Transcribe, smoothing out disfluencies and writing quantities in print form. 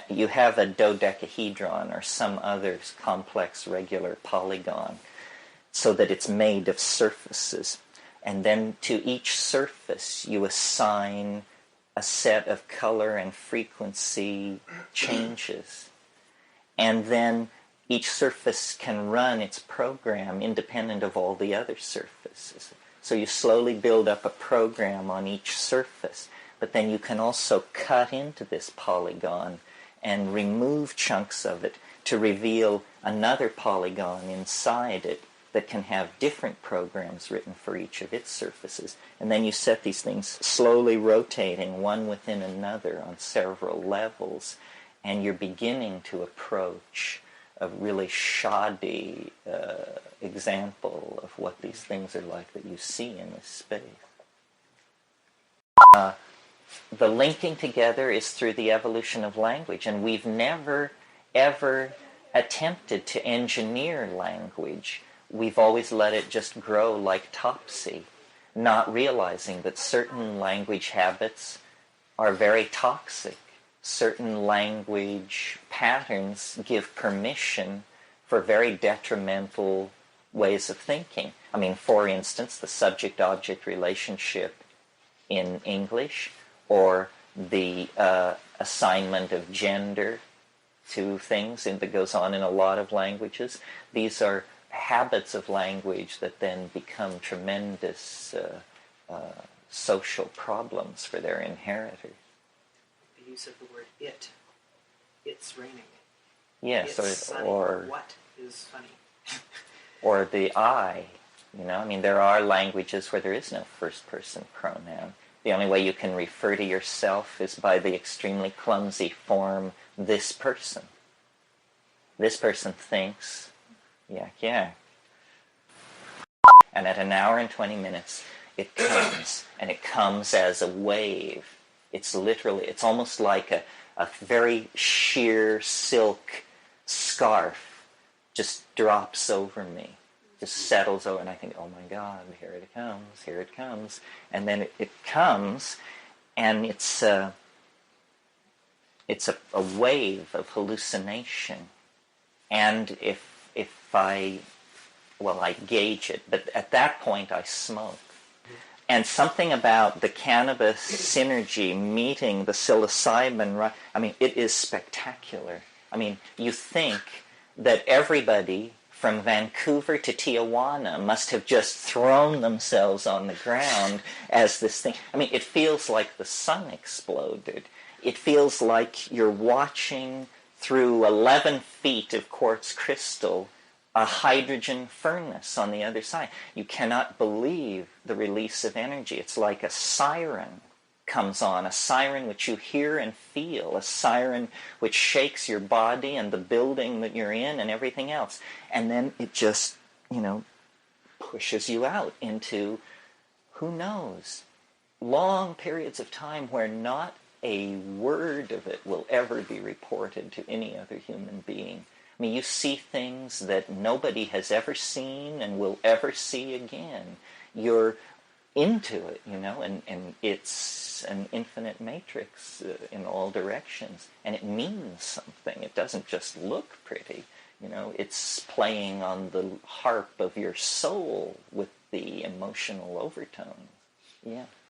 You have a dodecahedron or some other complex regular polygon so that it's made of surfaces. And then to each surface you assign a set of color and frequency changes. And then each surface can run its program independent of all the other surfaces. So you slowly build up a program on each surface, but then you can also cut into this polygon and remove chunks of it to reveal another polygon inside it that can have different programs written for each of its surfaces. And then you set these things slowly rotating one within another on several levels, and you're beginning to approach a really shoddy example of what these things are like that you see in this space. The linking together is through the evolution of language, and we've never, ever attempted to engineer language. We've always let it just grow like topsy, not realizing that certain language habits are very toxic. Certain language patterns give permission for very detrimental ways of thinking. I mean, for instance, the subject-object relationship in English, or the assignment of gender to things that goes on in a lot of languages. These are habits of language that then become tremendous social problems for their inheritors. The use of the word it. It's raining. Yes, it's sunny. or what is funny. Or the I. I mean, there are languages where there is no first-person pronoun. The only way you can refer to yourself is by the extremely clumsy form, this person. This person thinks, yak, yak. And at 1 hour and 20 minutes, it comes, and it comes as a wave. It's almost like a very sheer silk scarf just drops over me. Just settles over, and I think, oh my God, here it comes. And then it comes, and it's a wave of hallucination. And if I gauge it, but at that point I smoke. And something about the cannabis synergy meeting the psilocybin, I mean, it is spectacular. I mean, you think that everybody from Vancouver to Tijuana must have just thrown themselves on the ground as this thing. I mean, it feels like the sun exploded. It feels like you're watching through 11 feet of quartz crystal a hydrogen furnace on the other side. You cannot believe the release of energy. It's like a siren comes on, a siren which you hear and feel, a siren which shakes your body and the building that you're in and everything else. And then it just, pushes you out into, who knows, long periods of time where not a word of it will ever be reported to any other human being. I mean, you see things that nobody has ever seen and will ever see again. You're into it, and it's an infinite matrix in all directions, and it means something. It doesn't just look pretty, it's playing on the harp of your soul with the emotional overtones. Yeah.